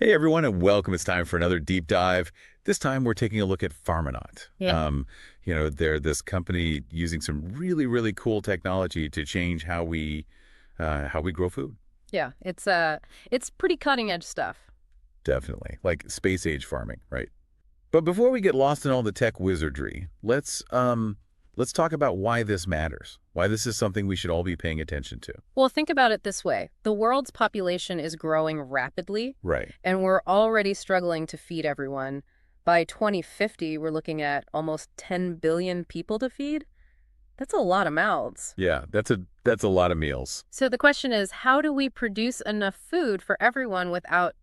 Hey everyone, and welcome. It's time for another deep dive. This time we're taking a look at Pharmanaut. Yeah. They're this company using some really, really cool technology to change how we grow food. Yeah, it's pretty cutting edge stuff. Definitely, like space age farming, right? But before we get lost in all the tech wizardry, let's talk about why this matters. Why this is something we should all be paying attention to. Well, think about it this way. The world's population is growing rapidly, Right. and we're already struggling to feed everyone. By 2050, we're looking at almost 10 billion people to feed. That's a lot of mouths. Yeah, that's a lot of meals. So the question is, how do we produce enough food for everyone without,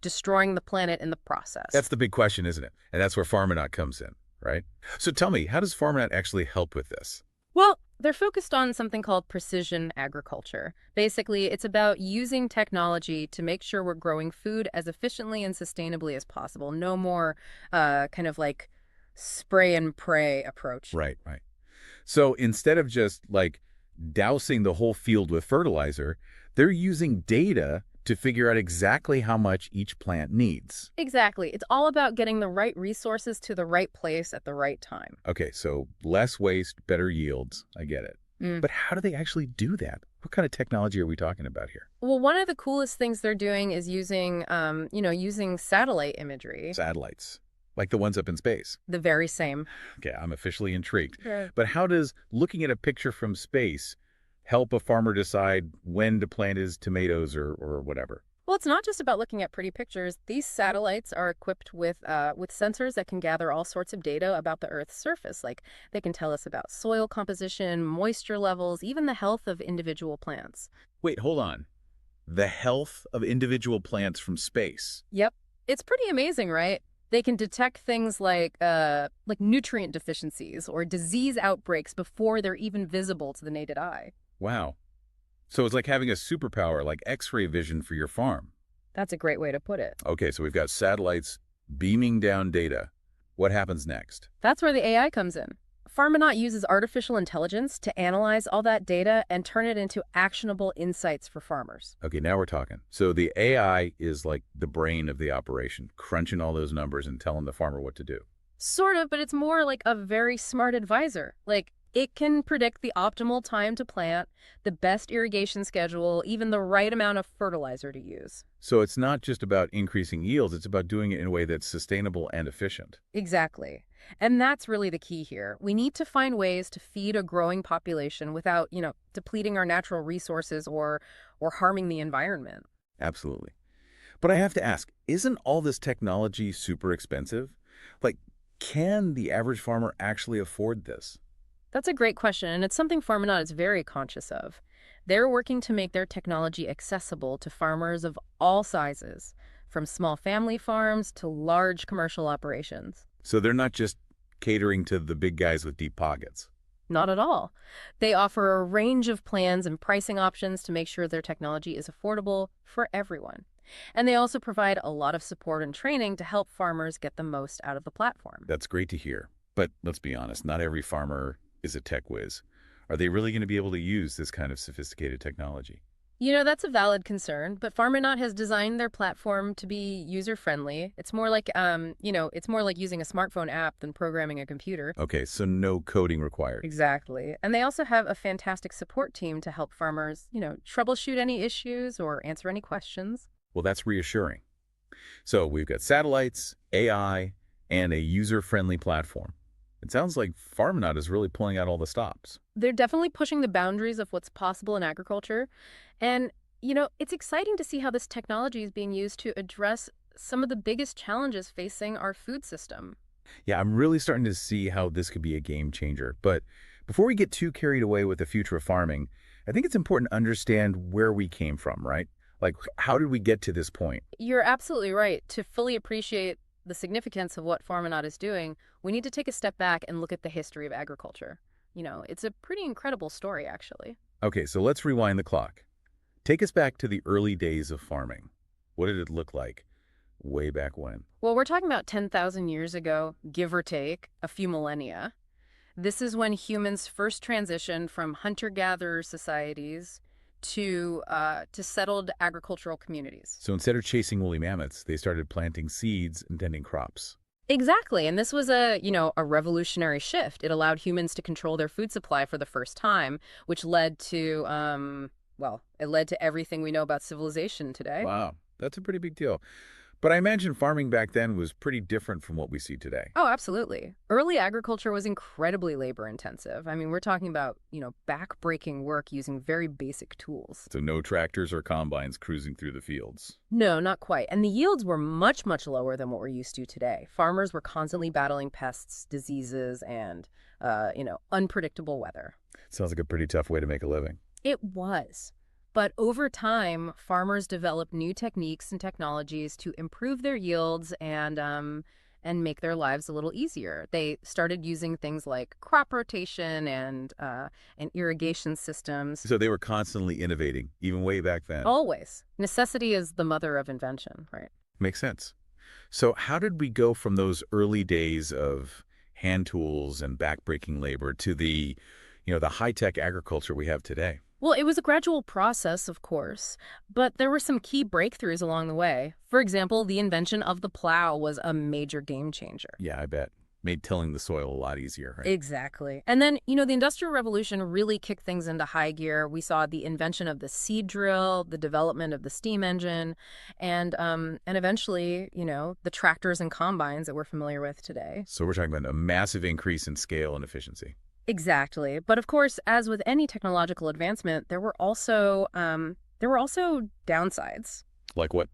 destroying the planet in the process? That's the big question, isn't it? And that's where Pharmanaut comes in, right? So tell me, how does Pharmanaut actually help with this? Well, they're focused on something called precision agriculture. Basically, it's about using technology to make sure we're growing food as efficiently and sustainably as possible. No more kind of like spray and pray approach. Right, right. So instead of just like dousing the whole field with fertilizer, they're using data to figure out exactly how much each plant needs. Exactly. It's all about getting the right resources to the right place at the right time. Okay, so less waste, better yields. I get it. Mm. But how do they actually do that? What kind of technology are we talking about here? Well, one of the coolest things they're doing is using satellite imagery. Satellites, like the ones up in space. The very same. Okay, I'm officially intrigued. Yeah. But how does looking at a picture from space help a farmer decide when to plant his tomatoes or whatever? Well, it's not just about looking at pretty pictures. These satellites are equipped with sensors that can gather all sorts of data about the Earth's surface. Like they can tell us about soil composition, moisture levels, even the health of individual plants. Wait, hold on. The health of individual plants from space. Yep, it's pretty amazing, right? They can detect things like nutrient deficiencies or disease outbreaks before they're even visible to the naked eye. Wow. So it's like having a superpower like X-ray vision for your farm. That's a great way to put it. Okay, so we've got satellites beaming down data. What happens next? That's where the AI comes in. Pharmanaut uses artificial intelligence to analyze all that data and turn it into actionable insights for farmers. Okay, now we're talking. So the AI is like the brain of the operation, crunching all those numbers and telling the farmer what to do. Sort of, but it's more like a very smart advisor. Like, it can predict the optimal time to plant, the best irrigation schedule, even the right amount of fertilizer to use. So it's not just about increasing yields, it's about doing it in a way that's sustainable and efficient. Exactly. And that's really the key here. We need to find ways to feed a growing population without, depleting our natural resources or harming the environment. Absolutely. But I have to ask, isn't all this technology super expensive? Like, can the average farmer actually afford this? That's a great question, and it's something Pharmanaut is very conscious of. They're working to make their technology accessible to farmers of all sizes, from small family farms to large commercial operations. So they're not just catering to the big guys with deep pockets. Not at all. They offer a range of plans and pricing options to make sure their technology is affordable for everyone. And they also provide a lot of support and training to help farmers get the most out of the platform. That's great to hear. But let's be honest, not every farmer is a tech whiz. Are they really going to be able to use this kind of sophisticated technology? That's a valid concern, but Pharmanaut has designed their platform to be user-friendly. It's more like using a smartphone app than programming a computer. Okay, so no coding required. Exactly. And they also have a fantastic support team to help farmers, troubleshoot any issues or answer any questions. Well, that's reassuring. So we've got satellites, AI, and a user-friendly platform. It sounds like Pharmanaut is really pulling out all the stops. They're definitely pushing the boundaries of what's possible in agriculture. And, it's exciting to see how this technology is being used to address some of the biggest challenges facing our food system. Yeah, I'm really starting to see how this could be a game changer. But before we get too carried away with the future of farming, I think it's important to understand where we came from, right? Like, how did we get to this point? You're absolutely right. To fully appreciate the significance of what Pharmanaut is doing, we need to take a step back and look at the history of agriculture. It's a pretty incredible story, actually. Okay, so let's rewind the clock. Take us back to the early days of farming. What did it look like way back when? Well, we're talking about 10,000 years ago, give or take, a few millennia. This is when humans first transitioned from hunter-gatherer societies to settled agricultural communities. So instead of chasing woolly mammoths, they started planting seeds and tending crops. Exactly. And this was a revolutionary shift. It allowed humans to control their food supply for the first time, which led to, it led to everything we know about civilization today. Wow, that's a pretty big deal. But I imagine farming back then was pretty different from what we see today. Oh, absolutely. Early agriculture was incredibly labor intensive. I mean, we're talking about, back-breaking work using very basic tools. So no tractors or combines cruising through the fields. No, not quite. And the yields were much, much lower than what we're used to today. Farmers were constantly battling pests, diseases, and, unpredictable weather. Sounds like a pretty tough way to make a living. It was. But over time, farmers developed new techniques and technologies to improve their yields and make their lives a little easier. They started using things like crop rotation and irrigation systems. So they were constantly innovating, even way back then. Always. Necessity is the mother of invention, right? Makes sense. So how did we go from those early days of hand tools and backbreaking labor to the high-tech agriculture we have today? Well, it was a gradual process, of course, but there were some key breakthroughs along the way. For example, the invention of the plow was a major game changer. Yeah, I bet. Made tilling the soil a lot easier, right? Exactly. And then, the Industrial Revolution really kicked things into high gear. We saw the invention of the seed drill, the development of the steam engine, and eventually, the tractors and combines that we're familiar with today. So we're talking about a massive increase in scale and efficiency. Exactly. But of course, as with any technological advancement, there were also downsides. Like what?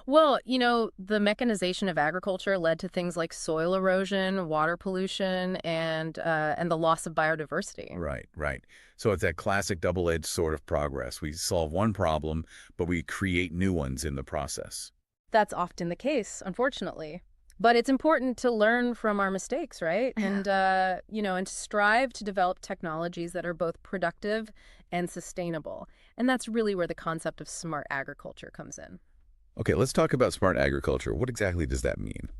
Well, the mechanization of agriculture led to things like soil erosion, water pollution, and the loss of biodiversity. Right, right. So it's that classic double-edged sword of progress. We solve one problem, but we create new ones in the process. That's often the case, unfortunately. But it's important to learn from our mistakes, right? And to strive to develop technologies that are both productive and sustainable. And that's really where the concept of smart agriculture comes in. Okay, let's talk about smart agriculture. What exactly does that mean?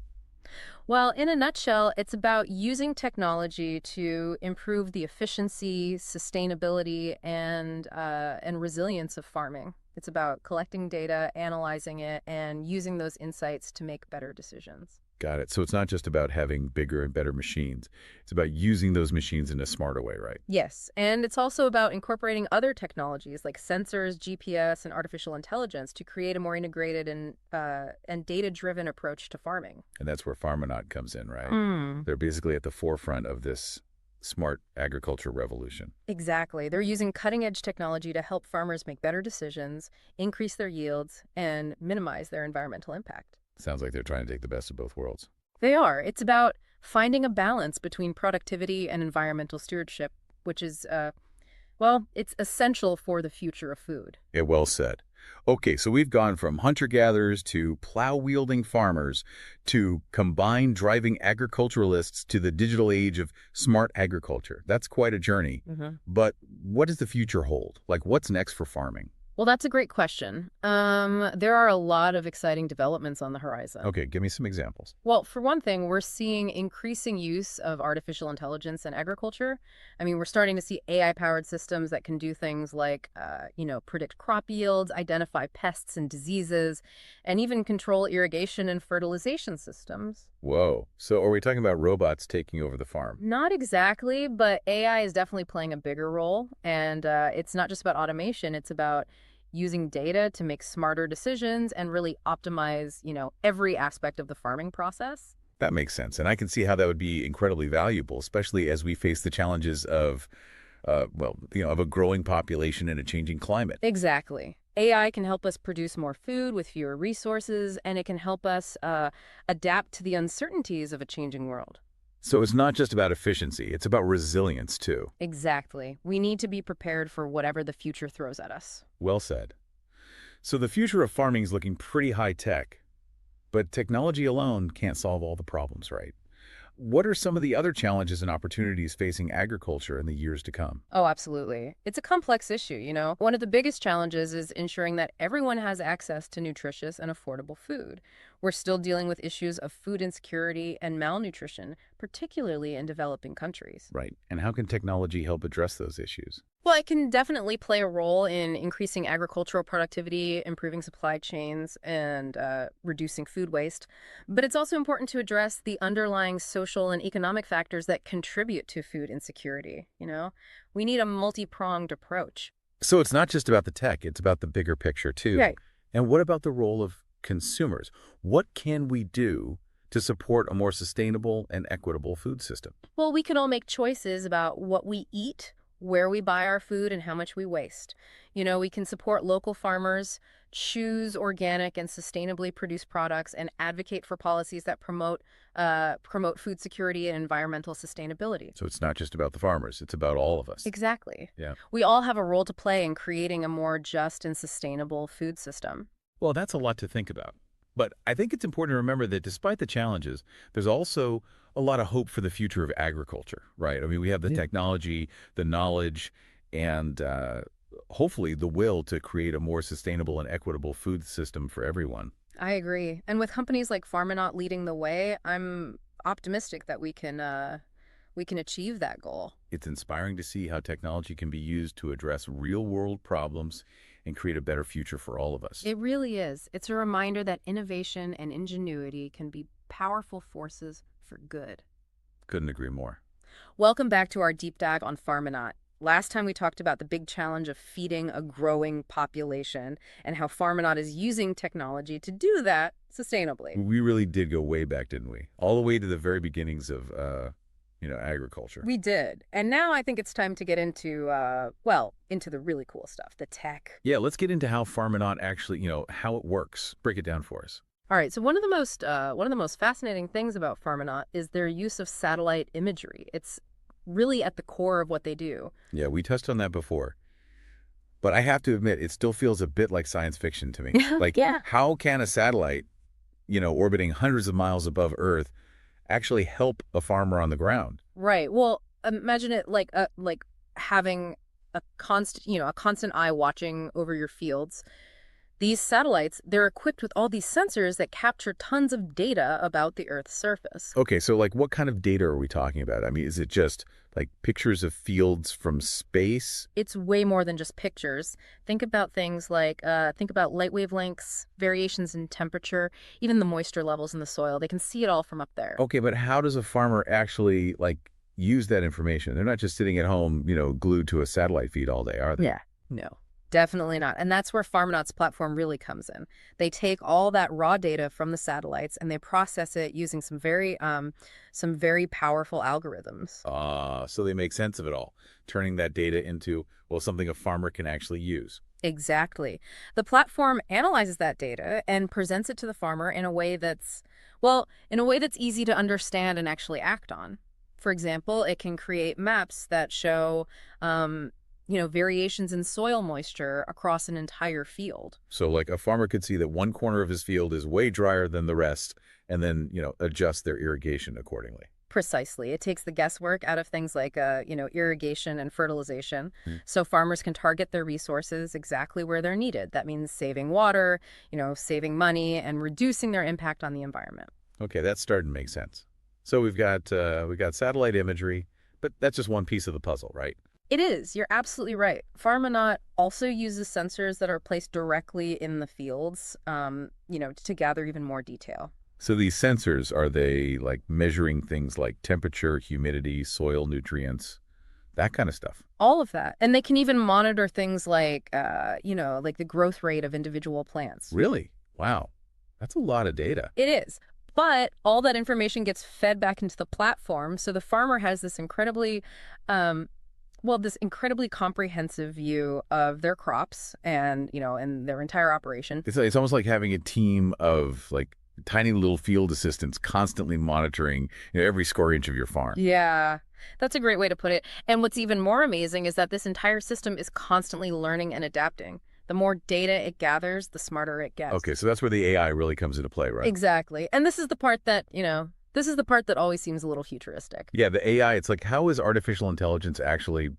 Well, in a nutshell, it's about using technology to improve the efficiency, sustainability, and resilience of farming. It's about collecting data, analyzing it, and using those insights to make better decisions. Got it. So it's not just about having bigger and better machines. It's about using those machines in a smarter way, right? Yes, and it's also about incorporating other technologies like sensors, GPS, and artificial intelligence to create a more integrated and data-driven approach to farming. And that's where Pharmanaut comes in, right? Mm. They're basically at the forefront of this smart agriculture revolution. Exactly. They're using cutting-edge technology to help farmers make better decisions, increase their yields, and minimize their environmental impact. Sounds like they're trying to take the best of both worlds. They are. It's about finding a balance between productivity and environmental stewardship, which is, it's essential for the future of food. Yeah, well said. Okay, so we've gone from hunter-gatherers to plow-wielding farmers to combined driving agriculturalists to the digital age of smart agriculture. That's quite a journey. But what does the future hold? Like, what's next for farming? Well, that's a great question. There are a lot of exciting developments on the horizon. Okay, give me some examples. Well, for one thing, we're seeing increasing use of artificial intelligence in agriculture. I mean, we're starting to see AI-powered systems that can do things like, predict crop yields, identify pests and diseases, and even control irrigation and fertilization systems. Whoa. So are we talking about robots taking over the farm? Not exactly, but AI is definitely playing a bigger role. And it's not just about automation. It's about using data to make smarter decisions and really optimize, every aspect of the farming process. That makes sense. And I can see how that would be incredibly valuable, especially as we face the challenges of, of a growing population and a changing climate. Exactly. AI can help us produce more food with fewer resources, and it can help us adapt to the uncertainties of a changing world. So it's not just about efficiency, it's about resilience too. Exactly. We need to be prepared for whatever the future throws at us. Well said. So the future of farming is looking pretty high-tech, but technology alone can't solve all the problems, right? What are some of the other challenges and opportunities facing agriculture in the years to come? Oh, absolutely. It's a complex issue. One of the biggest challenges is ensuring that everyone has access to nutritious and affordable food. We're still dealing with issues of food insecurity and malnutrition, particularly in developing countries. Right. And how can technology help address those issues? Well, it can definitely play a role in increasing agricultural productivity, improving supply chains, and reducing food waste. But it's also important to address the underlying social and economic factors that contribute to food insecurity. We need a multi-pronged approach. So it's not just about the tech, it's about the bigger picture too. Right. And what about the role of consumers? What can we do to support a more sustainable and equitable food system? Well, we can all make choices about what we eat, where we buy our food, and how much we waste. We can support local farmers, choose organic and sustainably produced products, and advocate for policies that promote food security and environmental sustainability. So it's not just about the farmers, it's about all of us. Exactly. Yeah. We all have a role to play in creating a more just and sustainable food system. Well, that's a lot to think about. But I think it's important to remember that despite the challenges, there's also a lot of hope for the future of agriculture, right? I mean, we have the technology, the knowledge, and hopefully the will to create a more sustainable and equitable food system for everyone. I agree. And with companies like Pharmanaut leading the way, I'm optimistic that we can achieve that goal. It's inspiring to see how technology can be used to address real-world problems and create a better future for all of us. It really is. It's a reminder that innovation and ingenuity can be powerful forces for good. Couldn't agree more. Welcome back to our deep dive on Pharmanaut. Last time we talked about the big challenge of feeding a growing population and how Pharmanaut is using technology to do that sustainably. We really did go way back, didn't we? All the way to the very beginnings of, agriculture. We did. And now I think it's time to get into, into the really cool stuff, the tech. Yeah, let's get into how Pharmanaut actually, how it works. Break it down for us. All right, so one of the most fascinating things about Pharmanaut is their use of satellite imagery. It's really at the core of what they do. Yeah, we touched on that before. But I have to admit, it still feels a bit like science fiction to me. Like, Yeah. how can a satellite, orbiting hundreds of miles above Earth, actually help a farmer on the ground? Right. Well, imagine it like having a constant eye watching over your fields. These satellites, they're equipped with all these sensors that capture tons of data about the Earth's surface. Okay, so like what kind of data are we talking about? I mean, is it just like pictures of fields from space? It's way more than just pictures. Think about things like, think about light wavelengths, variations in temperature, even the moisture levels in the soil. They can see it all from up there. Okay, but how does a farmer actually use that information? They're not just sitting at home, glued to a satellite feed all day, are they? Yeah. No. Definitely not. And that's where Pharmanaut's platform really comes in. They take all that raw data from the satellites and they process it using some very powerful algorithms. So they make sense of it all, turning that data into, something a farmer can actually use. Exactly. The platform analyzes that data and presents it to the farmer in a way that's easy to understand and actually act on. For example, it can create maps that show variations in soil moisture across an entire field. So like a farmer could see that one corner of his field is way drier than the rest and then, adjust their irrigation accordingly. Precisely. It takes the guesswork out of things like, irrigation and fertilization. Hmm. So farmers can target their resources exactly where they're needed. That means saving water, saving money and reducing their impact on the environment. Okay, that's starting to make sense. So we've got satellite imagery, but that's just one piece of the puzzle, right? It is. You're absolutely right. Pharmanaut also uses sensors that are placed directly in the fields, to gather even more detail. So these sensors, are they like measuring things like temperature, humidity, soil nutrients, that kind of stuff? All of that. And they can even monitor things like, like the growth rate of individual plants. Really? Wow. That's a lot of data. It is. But all that information gets fed back into the platform. So the farmer has this incredibly comprehensive view of their crops and their entire operation. It's almost like having a team of tiny little field assistants constantly monitoring every square inch of your farm. Yeah, that's a great way to put it. And what's even more amazing is that this entire system is constantly learning and adapting. The more data it gathers, the smarter it gets. Okay, so that's where the AI really comes into play, right? Exactly. And this is the part that, always seems a little futuristic. Yeah, the AI, it's like, how is artificial intelligence actually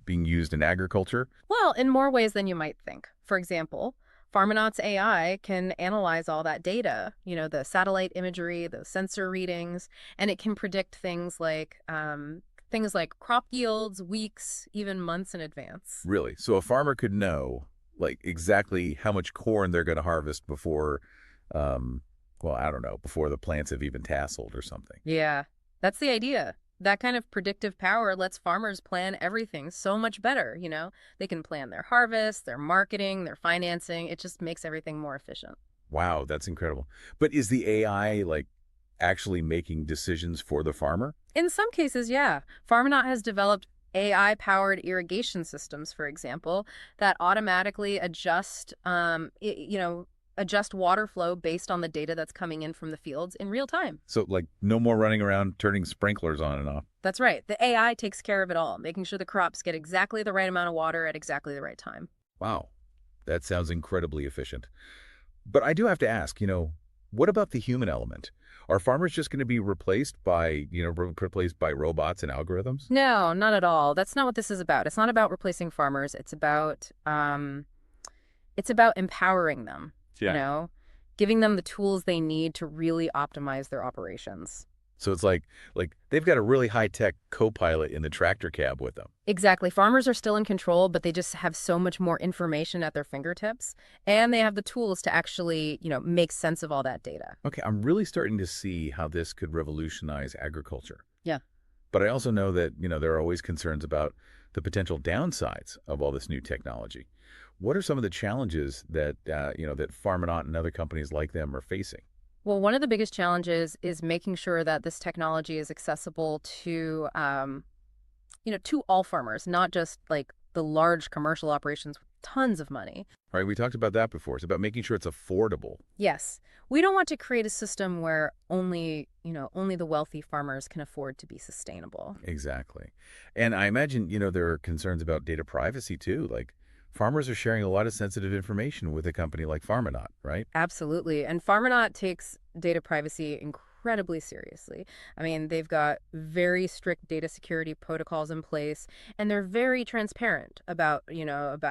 being used in agriculture? Well, in more ways than you might think. For example, Pharmanaut's AI can analyze all that data, the satellite imagery, the sensor readings, and it can predict things like crop yields, weeks, even months in advance. Really? So a farmer could know, like, exactly how much corn they're going to harvest before, um, well, I don't know, before the plants have even tasseled or something. Yeah, that's the idea. That kind of predictive power lets farmers plan everything so much better. They can plan their harvest, their marketing, their financing. It just makes everything more efficient. Wow, that's incredible. But is the AI, like, actually making decisions for the farmer? In some cases, yeah. Farmanaut has developed AI-powered irrigation systems, for example, that automatically adjust water flow based on the data that's coming in from the fields in real time. So, like, no more running around turning sprinklers on and off. That's right. The AI takes care of it all, making sure the crops get exactly the right amount of water at exactly the right time. Wow, that sounds incredibly efficient. But I do have to ask, what about the human element? Are farmers just going to be replaced by robots and algorithms? No, not at all. That's not what this is about. It's not about replacing farmers. It's about empowering them, you Yeah. know, giving them the tools they need to really optimize their operations. So it's like they've got a really high-tech co-pilot in the tractor cab with them. Exactly. Farmers are still in control, but they just have so much more information at their fingertips, and they have the tools to actually, make sense of all that data. Okay, I'm really starting to see how this could revolutionize agriculture. Yeah. But I also know that, there are always concerns about the potential downsides of all this new technology. What are some of the challenges that Farminaut and other companies like them are facing? Well, one of the biggest challenges is making sure that this technology is accessible to all farmers, not just like the large commercial operations with tons of money. Right, we talked about that before. It's about making sure it's affordable. Yes, we don't want to create a system where only the wealthy farmers can afford to be sustainable. Exactly. And I imagine, there are concerns about data privacy too. Like farmers are sharing a lot of sensitive information with a company like Farminaut, right? Absolutely. And Pharmanaut takes data privacy incredibly seriously. I mean, they've got very strict data security protocols in place, and they're very transparent about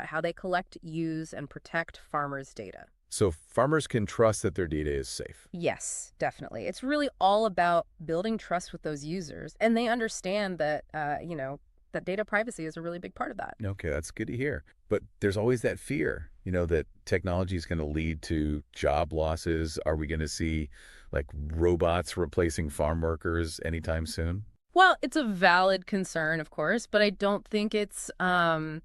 how they collect, use, and protect farmers' data. So farmers can trust that their data is safe. Yes, definitely. It's really all about building trust with those users, and they understand that data privacy is a really big part of that. Okay, that's good to hear. But there's always that fear, that technology is going to lead to job losses. Are we going to see like robots replacing farm workers anytime soon? Well, it's a valid concern, of course, but I don't think it's a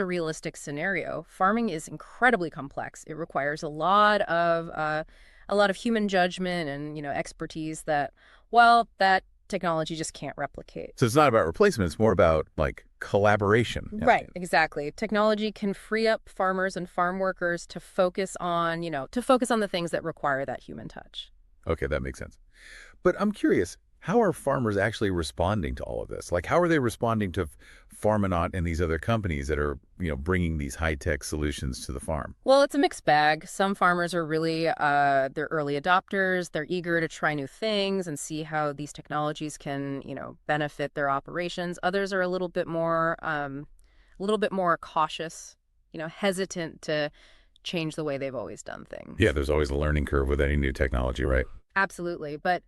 realistic scenario. Farming is incredibly complex. It requires a lot of human judgment and expertise that technology just can't replicate. So it's not about replacement, it's more about like collaboration. Right, exactly. Technology can free up farmers and farm workers to focus on the things that require that human touch. Okay, that makes sense. But I'm curious, how are farmers actually responding to all of this? Like, how are they responding to Farminaut and these other companies that are, bringing these high-tech solutions to the farm? Well, it's a mixed bag. Some farmers are really they're early adopters. They're eager to try new things and see how these technologies can, benefit their operations. Others are a little bit more cautious, hesitant to change the way they've always done things. Yeah, there's always a learning curve with any new technology, right? Absolutely. But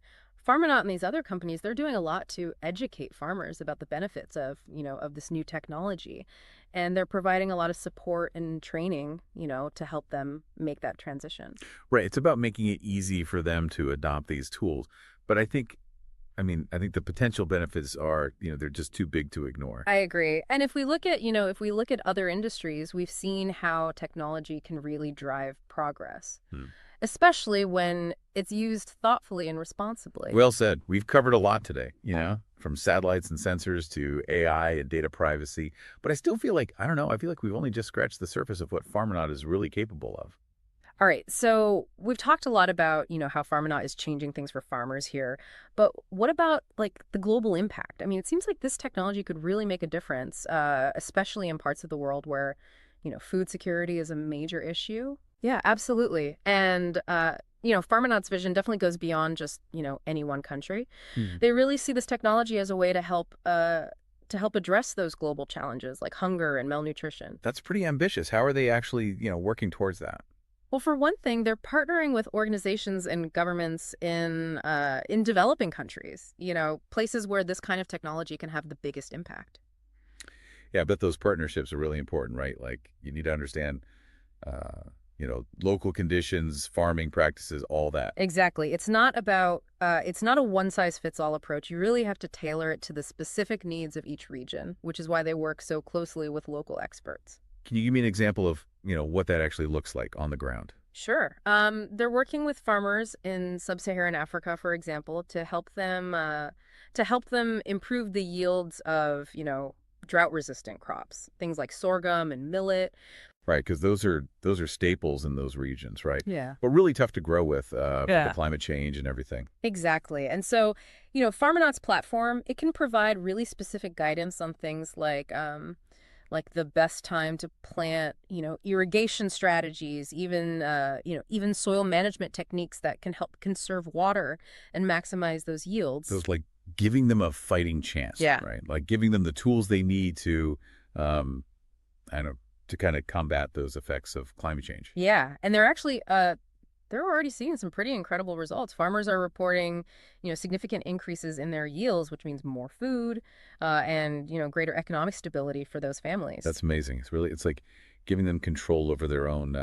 Farmanaut and these other companies, they're doing a lot to educate farmers about the benefits of this new technology. And they're providing a lot of support and training, to help them make that transition. Right. It's about making it easy for them to adopt these tools. But I think the potential benefits are, they're just too big to ignore. I agree. And if we look at other industries, we've seen how technology can really drive progress, Hmm. especially when it's used thoughtfully and responsibly. Well said. We've covered a lot today, from satellites and sensors to AI and data privacy. But I still feel like, I don't know, I feel like we've only just scratched the surface of what Farminaut is really capable of. All right, so we've talked a lot about, how Farmanaut is changing things for farmers here, but what about like the global impact? I mean, it seems like this technology could really make a difference, especially in parts of the world where, food security is a major issue. Yeah, absolutely. And, Farmanaut's vision definitely goes beyond just, any one country. Hmm. They really see this technology as a way to help to help address those global challenges like hunger and malnutrition. That's pretty ambitious. How are they actually, working towards that? Well, for one thing, they're partnering with organizations and governments in developing countries, places where this kind of technology can have the biggest impact. Yeah, I bet those partnerships are really important, right? Like you need to understand, local conditions, farming practices, all that. Exactly. It's not a one size fits all approach. You really have to tailor it to the specific needs of each region, which is why they work so closely with local experts. Can you give me an example of, what that actually looks like on the ground? Sure. They're working with farmers in sub-Saharan Africa, for example, to help them improve the yields of, drought-resistant crops, things like sorghum and millet. Right, because those are staples in those regions, right? Yeah. But really tough to grow with the Yeah. climate change and everything. Exactly. And so, Farmanaut's platform, it can provide really specific guidance on things like the best time to plant, irrigation strategies, even soil management techniques that can help conserve water and maximize those So yields. it's like giving them a fighting chance, Yeah. right? Like giving them the tools they need to, um, I don't know, to kind of combat those effects of climate change. Yeah, and they're already seeing some pretty incredible results. Farmers are reporting, significant increases in their yields, which means more food, and greater economic stability for those families. That's amazing. It's like giving them control over their own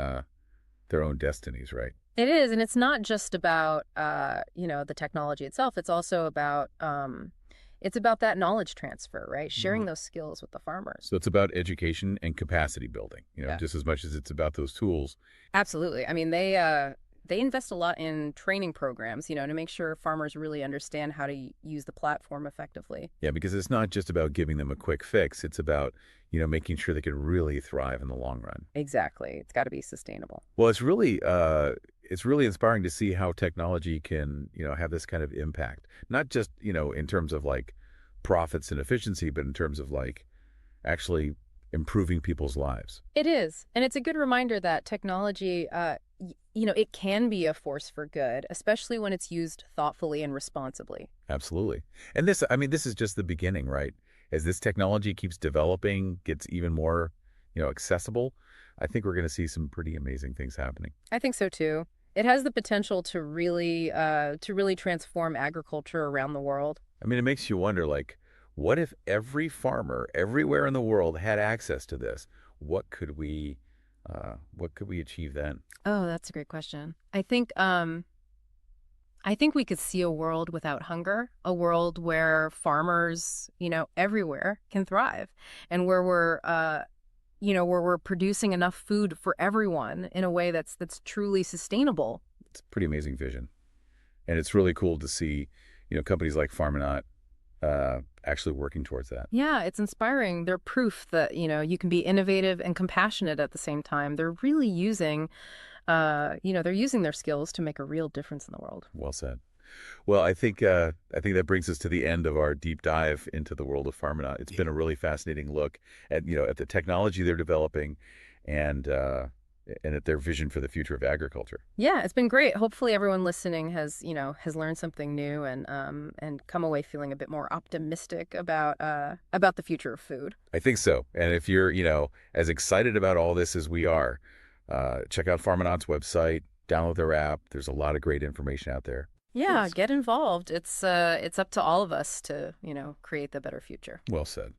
destinies, right? It is, and it's not just about the technology itself. It's about that knowledge transfer, right? Sharing those skills with the farmers. So it's about education and capacity building, Yeah. just as much as it's about those tools. Absolutely. I mean, they invest a lot in training programs, to make sure farmers really understand how to use the platform effectively. Yeah, because it's not just about giving them a quick fix. It's about, making sure they can really thrive in the long run. Exactly. It's got to be sustainable. Well, it's really inspiring to see how technology can, have this kind of impact. Not just, in terms of like profits and efficiency, but in terms of like actually improving people's lives. It is. And it's a good reminder that technology, it can be a force for good, especially when it's used thoughtfully and responsibly. Absolutely. And this is just the beginning, right? As this technology keeps developing, gets even more, accessible, I think we're going to see some pretty amazing things happening. I think so too. It has the potential to really transform agriculture around the world. I mean, it makes you wonder, like, what if every farmer everywhere in the world had access to this? What could we achieve then? Oh, that's a great question. I think we could see a world without hunger, a world where farmers, everywhere can thrive, and where we're producing enough food for everyone in a way that's truly sustainable. It's a pretty amazing vision. And it's really cool to see, companies like Farminaut actually working towards that. Yeah, it's inspiring. They're proof that, you can be innovative and compassionate at the same time. They're really they're using their skills to make a real difference in the world. Well said. Well, I think that brings us to the end of our deep dive into the world of Farminaut. It's been a really fascinating look at the technology they're developing and at their vision for the future of agriculture. Yeah, it's been great. Hopefully everyone listening has learned something new and come away feeling a bit more optimistic about the future of food. I think so. And if you're, as excited about all this as we are, check out Farminaut's website, download their app. There's a lot of great information out there. Yeah, Yes. get involved. It's up to all of us to, create the better future. Well said.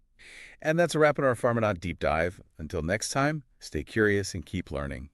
And that's a wrap on our Farminaut deep dive. Until next time, stay curious and keep learning.